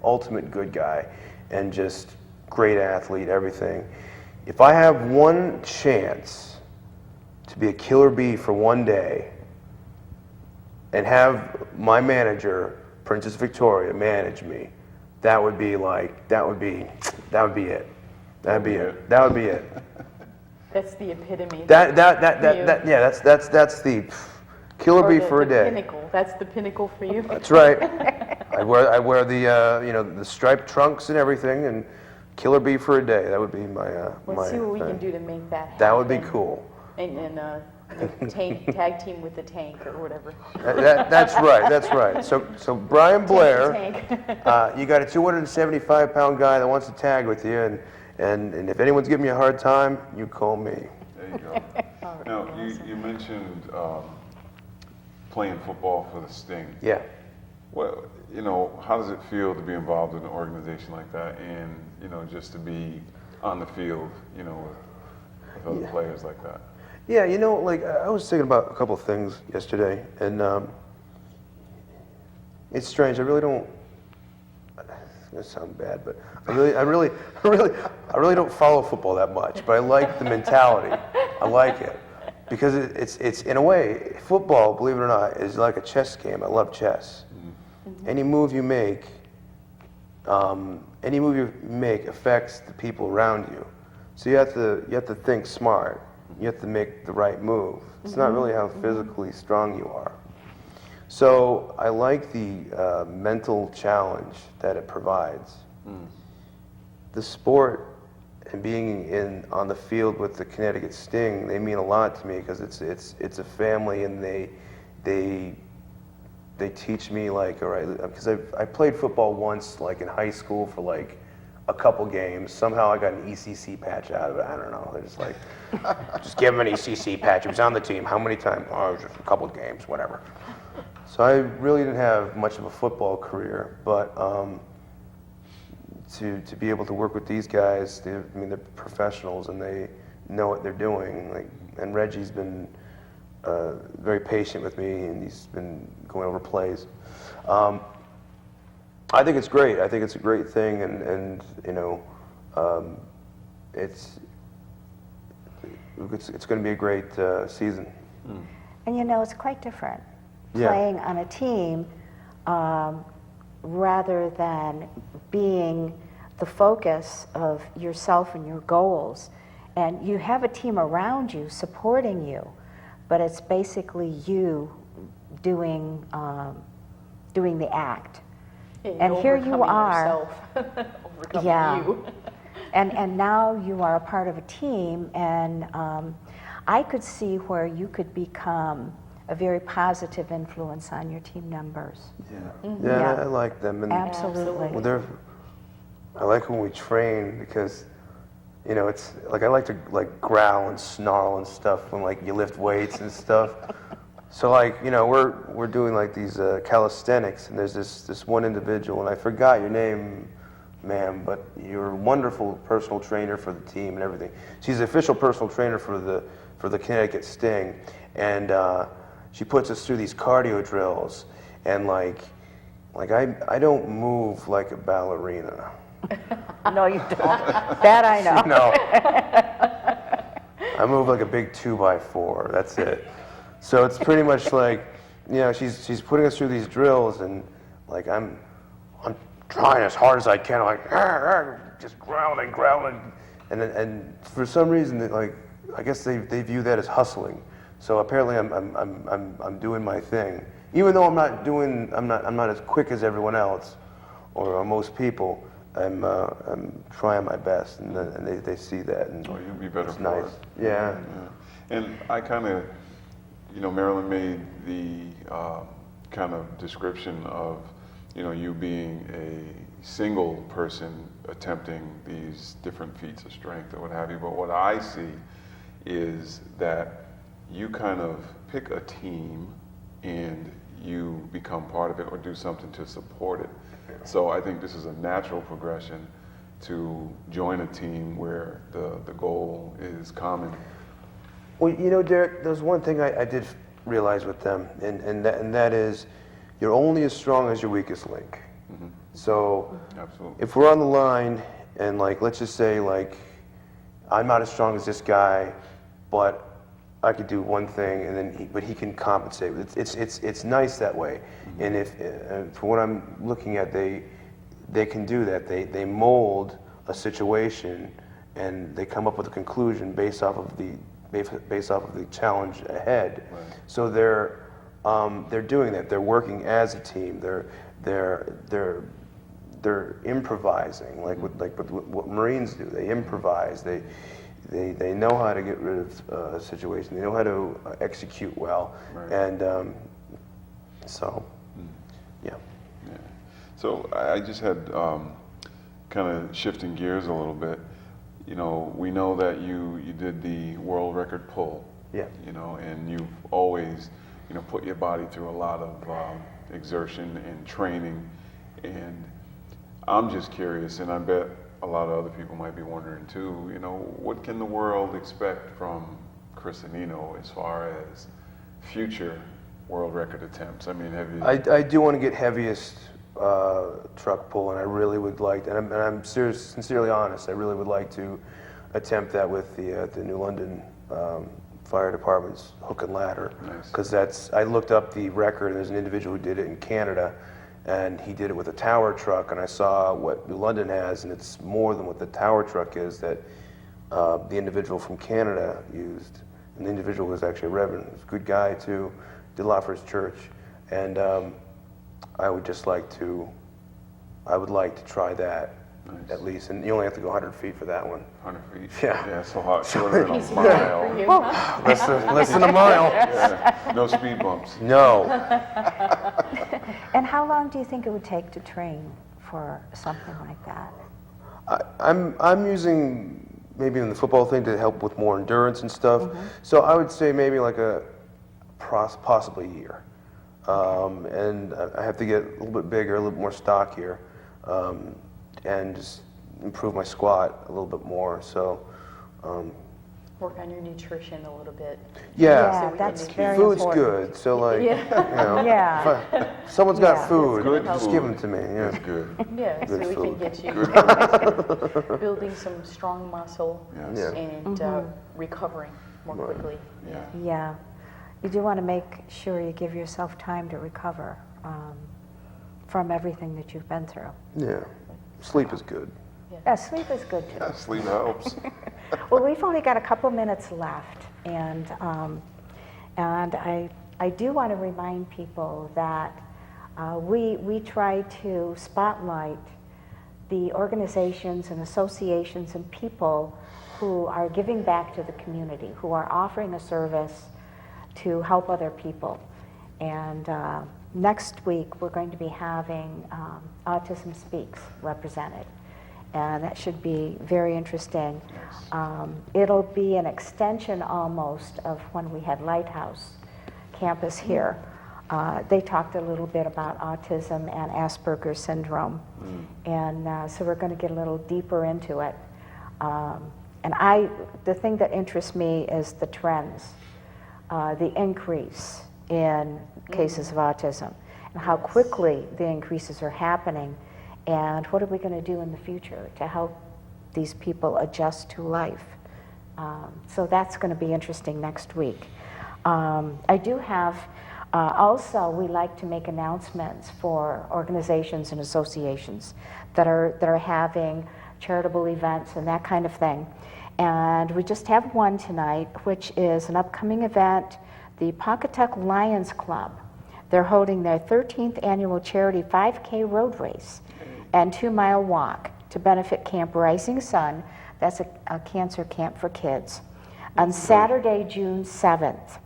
ultimate good guy, and just great athlete, everything. If I have one chance to be a Killer Bee for one day, and have my manager, Princess Victoria, manage me, that would be it. That would be it. That's the epitome. That's the Killer Bee for a day. Pinnacle. That's the pinnacle for you. That's right. I wear the the striped trunks and everything, and Killer Bee for a day. That would be my Let's see what we can do to make that happen. That would be cool. And tag team with the tank or whatever. That's right. So Brian Blair, you got a 275-pound guy that wants to tag with you, and if anyone's giving you a hard time, you call me. There you go. Now, you mentioned playing football for the Sting. Yeah. Well, how does it feel to be involved in an organization like that, and just to be on the field, with other players like that? Yeah, I was thinking about a couple of things yesterday, and it's strange. I really don't. It's gonna sound bad, but I really don't follow football that much. But I like the mentality. I like it because it's in a way, football, believe it or not, is like a chess game. I love chess. Mm-hmm. Any move you make affects the people around you. So you have to think smart. You have to make the right move. It's not really how physically strong you are. So I like the mental challenge that it provides. The sport and being on the field with the Connecticut Sting, they mean a lot to me because it's a family, and they teach me, like, all right, because I played football once, like in high school, for like a couple games. Somehow I got an ECC patch out of it. I don't know. They're just like, just give him an ECC patch. He was on the team. How many times? Oh, just a couple games, whatever. So I really didn't have much of a football career, but to be able to work with these guys, they're professionals and they know what they're doing. Like, and Reggie's been very patient with me, and he's been going over plays. I think it's great. I think it's a great thing, and you know, it's going to be a great season. And you know, it's quite different Yeah. playing on a team rather than being the focus of yourself and your goals. And you have a team around you supporting you, but it's basically you doing the act. And here you are. Overcoming Yeah. you. And now you are a part of a team, and I could see where you could become a very positive influence on your team members. Yeah, I like them. And Absolutely. well, I like when we train because, you know, it's like I like to like growl and snarl and stuff when like you lift weights and stuff. So like, you know, we're doing like these calisthenics, and there's this one individual, and I forgot your name, ma'am, but you're a wonderful personal trainer for the team and everything. She's the official personal trainer for the Connecticut Sting, and she puts us through these cardio drills, and like I don't move like a ballerina. No, you don't. That I know. No. I move like a big 2x4. That's it. So it's pretty much like, you know, she's putting us through these drills, and like I'm trying as hard as I can, like just growling, and for some reason, like I guess they view that as hustling. So apparently I'm doing my thing, even though I'm not as quick as everyone else or most people. I'm trying my best, and they see that, and Oh, you'll be better it's for nice. it. Yeah. And I kind of, you know, Marilyn made the kind of description of, you know, you being a single person attempting these different feats of strength or what have you. But what I see is that you kind of pick a team and you become part of it or do something to support it. So I think this is a natural progression to join a team where the goal is common. Well, you know, Derick, there's one thing I did realize with them, and that is you're only as strong as your weakest link. Mm-hmm. So Absolutely. if we're on the line, and like, let's just say like, I'm not as strong as this guy, but I could do one thing, and then he can compensate. It's nice that way. Mm-hmm. And if for what I'm looking at, they can do that. They mold a situation, and they come up with a conclusion based off of the challenge ahead. Right. So they're doing that. They're working as a team. They're improvising, like what Marines do. They improvise. They know how to get rid of a situation. They know how to execute well, Right. and so, yeah. Yeah. So I just had kind of shifting gears a little bit. You know, we know that you did the world record pull. Yeah. You know, and you've always, you know, put your body through a lot of exertion and training. And I'm just curious, and I bet a lot of other people might be wondering too, you know, what can the world expect from Chris Annino as far as future world record attempts? I mean, have you... I do want to get heaviest truck pull, and I really would like, and I'm sincerely honest, I really would like to attempt that with the New London Fire Department's hook and ladder. Nice. Because I looked up the record, and there's an individual who did it in Canada, and he did it with a tower truck, and I saw what New London has, and it's more than what the tower truck is that the individual from Canada used. And the individual was actually a reverend, he was a good guy too, did a lot for his church, And I would like to try that at least. And you only have to go 100 feet for that one. 100 feet? Yeah. Yeah, it's so hard. Shorter than a mile. Less than a mile. Yeah. No speed bumps. No. And how long do you think it would take to train for something like that? I'm using maybe in the football thing to help with more endurance and stuff. So I would say maybe like possibly a year. And I have to get a little bit bigger, a little bit more stockier, and just improve my squat a little bit more. So. Work on your nutrition a little bit. Yeah, Yeah, that's very food's important. good. So like, Yeah. you know, Yeah. if someone's got Yeah. food, Good just food. give them to me. Yeah. That's good. Yeah, so Good we food. can get you building some strong muscle Yes. Yeah. and recovering more quickly. Yeah. Yeah. You do want to make sure you give yourself time to recover from everything that you've been through. Yeah. Sleep is good. Yeah, sleep is good too. Yeah, sleep helps. Well, we've only got a couple minutes left, and I do want to remind people that we try to spotlight the organizations and associations and people who are giving back to the community, who are offering a service to help other people. And next week we're going to be having Autism Speaks represented. And that should be very interesting. It'll be an extension almost of when we had Lighthouse campus here. They talked a little bit about autism and Asperger's syndrome. And so we're going to get a little deeper into it. And the thing that interests me is the trends, the increase in cases of autism, and how quickly the increases are happening. And what are we going to do in the future to help these people adjust to life? So that's going to be interesting next week. I do have, also we like to make announcements for organizations and associations that are having charitable events and that kind of thing. And we just have one tonight, which is an upcoming event, the Pawcatuck Lions Club. They're holding their 13th annual charity 5K road race and 2-mile walk to benefit Camp Rising Sun. That's a cancer camp for kids. On Saturday, June 7th,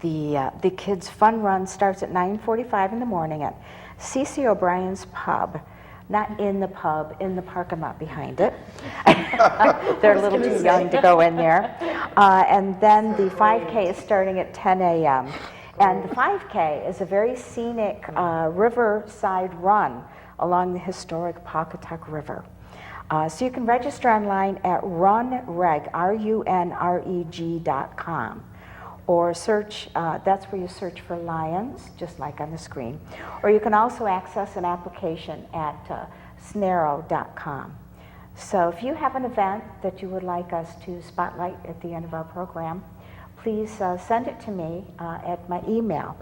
the kids' fun run starts at 9:45 in the morning at C.C. O'Brien's Pub. Not in the pub, in the parking lot behind it. They're a little too young to go in there. And then the 5K is starting at 10 a.m. And the 5K is a very scenic riverside run along the historic Pawcatuck River. So you can register online at runreg, runreg.com, or search, that's where you search for Lions, just like on the screen. Or you can also access an application at snarrow.com. So if you have an event that you would like us to spotlight at the end of our program, please send it to me at my email,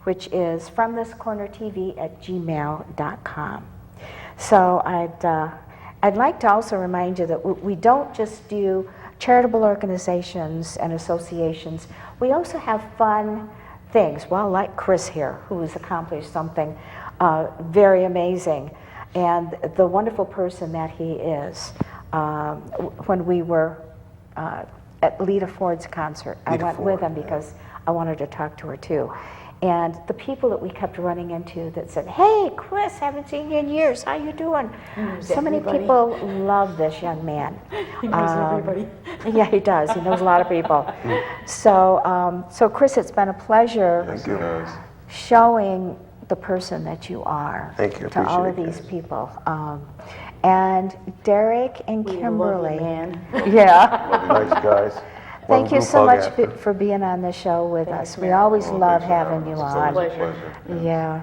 which is fromthiscornertv@gmail.com. So I'd like to also remind you that we don't just do charitable organizations and associations. We also have fun things. Well, like Chris here, who has accomplished something very amazing, and the wonderful person that he is. When we were at Lita Ford's concert, I went with him because I wanted to talk to her too. And the people that we kept running into that said, "Hey, Chris, haven't seen you in years. How you doing?" So many people love this young man. He knows everybody. Yeah, he does. He knows a lot of people. So, Chris, it's been a pleasure showing the person that you are to all of these people. And Derick and Kimberly. Yeah. Nice guys. Thank you so much for being on the show with us. We always love having you on. It's always a pleasure. Yeah.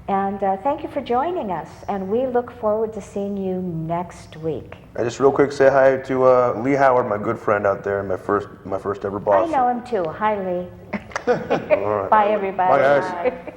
And thank you for joining us. And we look forward to seeing you next week. I just real quick say hi to Lee Howard, my good friend out there, and my first ever boss. I know him too. Hi, Lee. All right. Bye, everybody. Bye, guys.